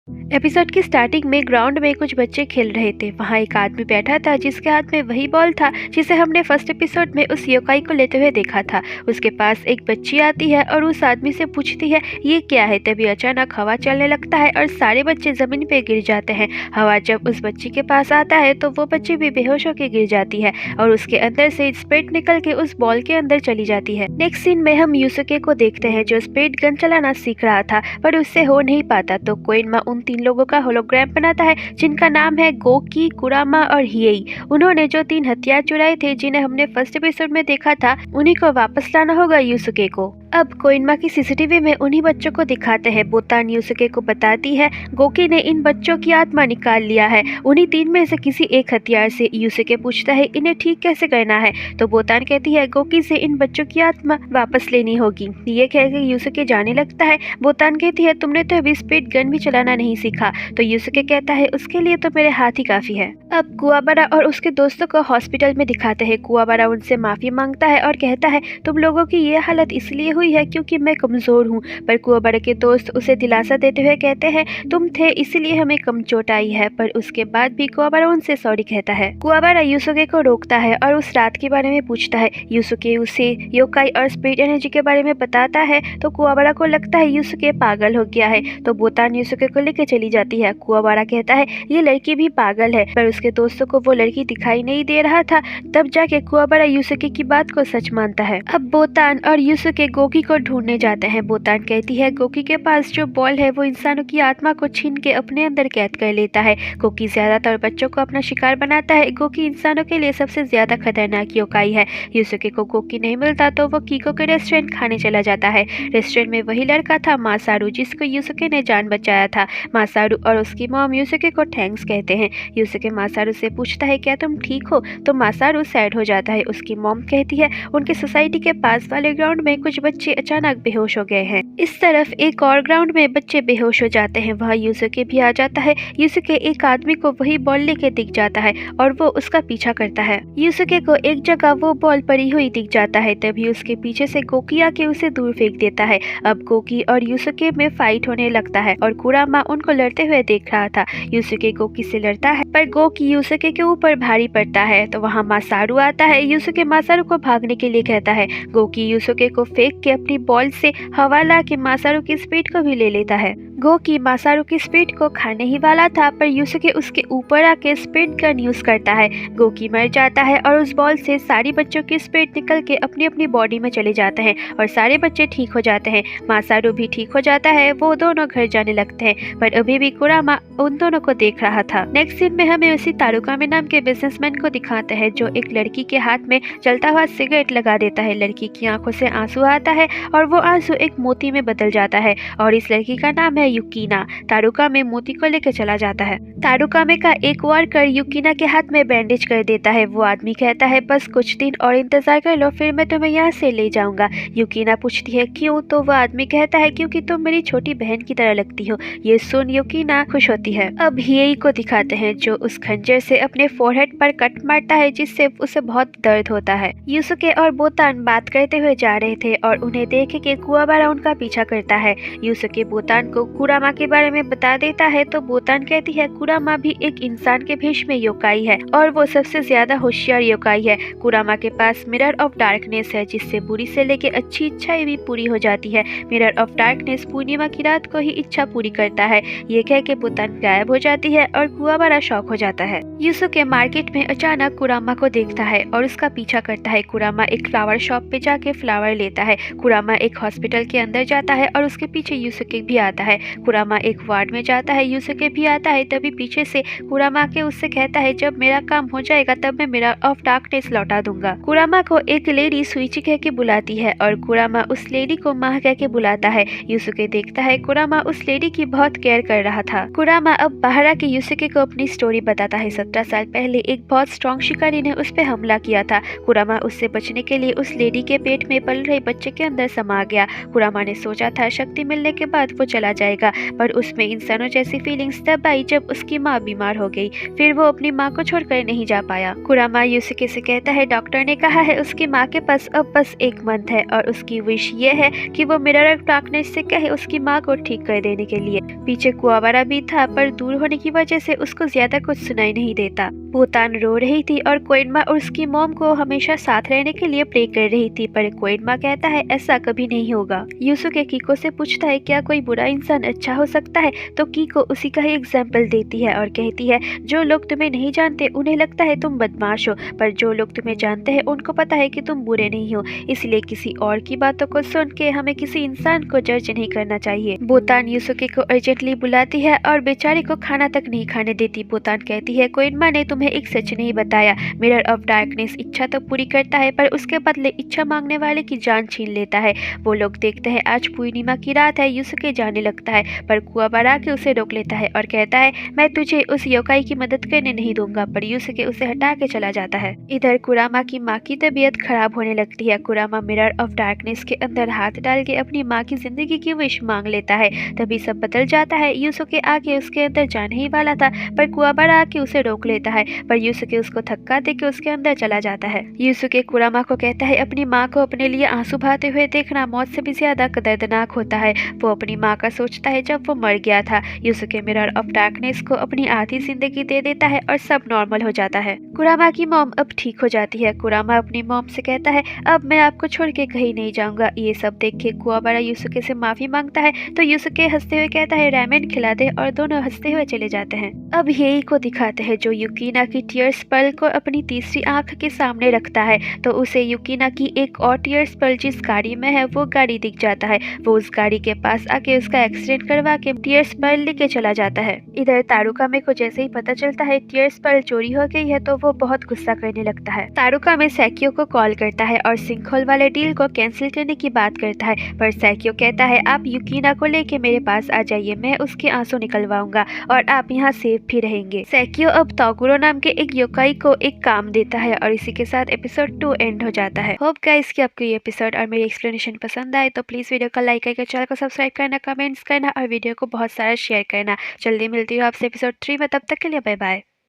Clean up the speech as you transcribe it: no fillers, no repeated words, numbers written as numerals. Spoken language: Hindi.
एपिसोड की स्टार्टिंग में ग्राउंड में कुछ बच्चे खेल रहे थे। वहाँ एक आदमी बैठा था जिसके हाथ में वही बॉल था जिसे हमने फर्स्ट एपिसोड में उस योकाई को लेते हुए देखा था। उसके पास एक बच्ची आती है और उस आदमी से पूछती है ये क्या है। तभी अचानक हवा चलने लगता है और सारे बच्चे जमीन पे गिर जाते हैं। हवा जब उस बच्ची के पास आता है तो वो बच्ची भी बेहोश होकर गिर जाती है और उसके अंदर से स्पीड निकल के उस बॉल के अंदर चली जाती है। नेक्स्ट सीन में हम यूसुके को देखते हैं जो स्पीड गन चलाना सीख रहा था पर उससे हो नहीं पाता। तो कोइनमा उन तीन लोगों का होलोग्राम बनाता है जिनका नाम है गोकी, कुरामा और हिएई। उन्होंने जो 3 हथियार चुराए थे जिन्हें हमने फर्स्ट एपिसोड में देखा था उन्हीं को वापस लाना होगा यूसुके को। अब कोइनमा की सीसीटीवी में उन्हीं बच्चों को दिखाते हैं। बोतान यूसुके को बताती है गोकी ने इन बच्चों की आत्मा निकाल लिया है उन्हीं 3 में से किसी एक हथियार से। यूसुके पूछता है इन्हें ठीक कैसे करना है। तो बोतान कहती है गोकी से इन बच्चों की आत्मा वापस लेनी होगी। ये कहकर यूसुके जाने लगता है। बोतान कहती है तुमने तो अभी स्पीड गन भी चलाना नहीं सीखा। तो यूसुके कहता है उसके लिए तो मेरे हाथ ही काफी है। अब कुआबारा और उसके दोस्तों को हॉस्पिटल में दिखाते हैं। कुआबारा उनसे माफी मांगता है और कहता है तुम लोगों की ये हालत इसलिए हुई है क्योंकि मैं कमजोर हूँ। पर कुआबारा के दोस्त उसे दिलासा देते हुए कहते हैं तुम थे इसलिए हमें कम चोट आई है। पर उसके बाद भी कुआबारा उनसे सॉरी कहता है। कुआबारा यूसुके को रोकता है और उस रात के बारे में पूछता है। यूसुके उसे योकाई और स्पीड एनर्जी के बारे में बताता है। तो कुआबारा को लगता है यूसुके पागल हो गया है। तो बोतान यूसुके को लेकर चली जाती है। कुआबारा कहता है ये लड़की भी पागल है पर उसके दोस्तों को वो लड़की दिखाई नहीं दे रहा था। तब जाके कुआबारा यूसुके की बात को सच मानता है। अब बोतान और यूसुके गोकी को ढूंढने जाते हैं। बोतान कहती है गोकी के पास जो बॉल है वो इंसानों की आत्मा को छीन के अपने अंदर कैद कर लेता है। गोकी ज्यादातर बच्चों को अपना शिकार बनाता है। गोकी इंसानों के लिए सबसे ज्यादा खतरनाक योकाई है। यूसुके को गोकी नहीं मिलता तो वो कीको के रेस्टोरेंट खाने चला जाता है। रेस्टोरेंट में वही लड़का था मासारू जिसको यूसुके ने जान बचाया था। मासारू और उसकी मॉम यूसुके को थैंक्स कहते हैं। यूसुके मासारू से पूछता है क्या तुम ठीक हो। तो मासारू सैड हो जाता है। उसकी मॉम कहती है उनके सोसाइटी के पास वाले ग्राउंड में कुछ बच्चे अचानक बेहोश हो गए हैं। इस तरफ एक और ग्राउंड में बच्चे बेहोश हो जाते हैं। वहाँ यूसुके भी आ जाता है। यूसुके एक आदमी को वही बॉल लेके दिख जाता है और वो उसका पीछा करता है। यूसुके को एक जगह वो बॉल पड़ी हुई दिख जाता है। तभी उसके पीछे से गोकी आके उसे दूर फेंक देता है। अब गोकी और यूसुके में फाइट होने लगता है और कुरामा उनको लड़ते हुए देख रहा था। यूसुके गोकी से लड़ता है पर गोकी यूसुके के ऊपर भारी पड़ता है। तो वहाँ मासारू आता है। यूसुके मासारू को भागने के लिए कहता है। गोकी यूसुके को फेंक के अपनी बॉल से हवा ला के मासारू की स्पीड को भी ले लेता है। गोकी मासारू की स्पीड को खाने ही वाला था पर यूसुके उसके ऊपर आके स्पीड गन यूज करता है। गोकी मर जाता है और उस बॉल से सारी बच्चों की स्पीड निकल के अपनी अपनी बॉडी में चले जाते हैं और सारे बच्चे ठीक हो जाते हैं। मासारू भी ठीक हो जाता है। वो दोनों घर जाने लगते हैं पर अभी भी कुरामा उन दोनों को देख रहा था। नेक्स्ट सीन में हमें उसी तारुकामे नाम के बिजनेसमैन को दिखाते हैं जो एक लड़की के हाथ में जलता हुआ सिगरेट लगा देता है। लड़की की आंखों से आंसू आता है और वो आंसू एक मोती में बदल जाता है और इस लड़की का नाम है युकीना। तारुकामे मोती को लेकर चला जाता है। तारुकामे का एक वर्कर युकीना के हाथ में बैंडेज कर देता है। वो आदमी कहता है बस कुछ दिन और इंतजार कर लो फिर मैं तुम्हें यहाँ से ले जाऊंगा। युकीना पूछती है क्यों। तो वो आदमी कहता है क्योंकि तुम मेरी छोटी बहन की तरह लगती हो। ये सुन युकीना खुश होती है। अब हिएई को दिखाते हैं जो उस खंजर से अपने फोरहेड पर कट मारता है जिससे उसे बहुत दर्द होता है। यूसुके और बोतान बात करते हुए जा रहे थे और उन्हें देख के कुआबारा उनका पीछा करता है। यूसुके बोतान को कुरामा के बारे में बता देता है। तो बोतान कहती है कुरामा भी एक इंसान के भेष में योकाई है और वो सबसे ज्यादा होशियार योकाई है। कुरामा के पास मिरर ऑफ डार्कनेस है जिससे बुरी से लेके अच्छी इच्छाएं भी पूरी हो जाती है। मिरर ऑफ डार्कनेस पूर्णिमा की रात को ही इच्छा पूरी करता है। ये कह के बोतान गायब हो जाती है और कुआबारा शॉक हो जाता है। यूसुके मार्केट में अचानक कुरामा को देखता है और उसका पीछा करता है। कुरामा एक फ्लावर शॉप पे जाके फ्लावर लेता है। कुरामा एक हॉस्पिटल के अंदर जाता है और उसके पीछे यूसुके भी आता है। कुरामा एक वार्ड में जाता है। यूसुके भी आता है। तभी पीछे से कुरामा के उससे कहता है जब मेरा काम हो जाएगा तब मैं मिरर ऑफ डार्कनेस लौटा दूंगा। कुरामा को एक लेडी सुइची कह के बुलाती है और कुरामा उस लेडी को माँ कह के बुलाता है। यूसुके देखता है कुरामा उस लेडी की बहुत केयर कर रहा था। कुरामा अब बाहर आके यूसुके को अपनी स्टोरी बताता है। 17 साल पहले एक बहुत स्ट्रॉन्ग शिकारी ने उस पर हमला किया था। कुरामा उससे बचने के लिए उस लेडी के पेट में पल रहे बच्चे के अंदर समा गया। कुरामा ने सोचा था शक्ति मिलने के बाद वो चला जाएगा, पर उसमें इंसानों जैसी फीलिंग्स तब आई जब उसकी माँ बीमार हो गई। फिर वो अपनी माँ को छोड़कर नहीं जा पाया। कुरामा यूसुके से कहता है डॉक्टर ने कहा है उसकी माँ के पास अब बस एक मंथ है और उसकी विश ये है कि वो मिरर ऑफ डार्कनेस से कहे उसकी माँ को ठीक कर देने के लिए। पीछे कुआवारा भी था, पर दूर होने की वजह से उसको ज्यादा कुछ सुनाई नहीं देता। बोतान रो रही थी और कोइनमा और उसकी मॉम को हमेशा साथ रहने के लिए प्रे कर रही थी, पर कोइनमा कहता है ऐसा कभी नहीं होगा। यूसुके कीको से पूछता है क्या कोई बुरा इंसान अच्छा हो सकता है, तो कीको उसी का ही एग्जाम्पल देती है और कहती है जो लोग तुम्हें नहीं जानते उन्हें लगता है तुम बदमाश हो, पर जो लोग तुम्हें जानते हैं उनको पता है कि तुम बुरे नहीं हो। इसलिए किसी और की बातों को सुन के हमें किसी इंसान को जज नहीं करना चाहिए। बोतान यूसुके को अर्जेंटली बुलाती है और बेचारे को खाना तक नहीं खाने देती। बोतान कहती है कोइनमा ने तुम्हें एक सच नहीं बताया, मिरर ऑफ डार्कनेस इच्छा तो पूरी करता है पर उसके बदले इच्छा मांगने वाले की जान छीन लेता है। वो लोग देखते हैं आज पूर्णिमा की रात है। यूसुके जाने लगता है पर कुआवारा के उसे रोक लेता है और कहता है मैं तुझे उस योकाई की मदद करने नहीं दूंगा, पर यूसुके उसे हटा के चला जाता है। इधर कुरामा की माँ की तबीयत खराब होने लगती है। कुरामा मिरर ऑफ डार्कनेस के अंदर हाथ डाल के अपनी माँ की जिंदगी की विश मांग लेता है। तभी सब बदल जाता है। यूसुके आके उसके अंदर जाने ही वाला था, पर कुआवारा आके उसे रोक लेता है, पर यूसुके उसको धक्का देके उसके अंदर चला जाता है। यूसुके कुरामा को कहता है अपनी माँ को अपने लिए आंसू बहाते हुए देखना मौत से भी ज्यादा दर्दनाक होता है। वो अपनी माँ का सोचता है जब वो मर गया था। यूसुके मिरर ऑफ डार्कनेस को अपनी आधी जिंदगी दे देता है और सब नॉर्मल हो जाता है। कुरामा की मॉम अब ठीक हो जाती है। कुरामा अपनी मॉम से कहता है अब मैं आपको छोड़ के कहीं नहीं जाऊंगा। ये सब देख के कुआवारा यूसुके से माफी मांगता है, तो यूसुके हंसते हुए कहता है रामेन खिला दे, और दोनों हंसते हुए चले जाते हैं। अब हेई को दिखाते हैं जो युकीना की टीयर्स पर्ल को अपनी तीसरी आंख के सामने रखता है, तो उसे युकीना की एक और टीयर्स पर्ल जिस गाड़ी में है वो गाड़ी दिख जाता है। वो उस गाड़ी के पास आके उसका एक्सीडेंट करवा के टीयर्स पर्ल लेके चला जाता है। इधर तारुकामे को जैसे ही पता चलता है टीयर्स पर्ल चोरी हो गई है, तो वो बहुत गुस्सा करने लगता है। तारुकामे सैकियो को कॉल करता है और सिंकहोल वाले डील को कैंसिल करने की बात करता है, पर सैकियो कहता है आप युकीना को लेके मेरे पास आ जाइए, मैं उसके आंसू निकलवाऊंगा और आप यहाँ सेफ भी रहेंगे। सैकियो अब तोगुरो नाम के एक योकाई को एक काम देता है और इसी के साथ एपिसोड 2 एंड हो जाता है। होप गाइस कि आपको ये एपिसोड और मेरी एक्सप्लेनेशन पसंद आए तो प्लीज वीडियो को लाइक करके चैनल को सब्सक्राइब करना, कमेंट्स करना और वीडियो को बहुत सारा शेयर करना। जल्दी मिलती हूँ आपसे एपिसोड 3 में, तब तक के लिए बाय बाय।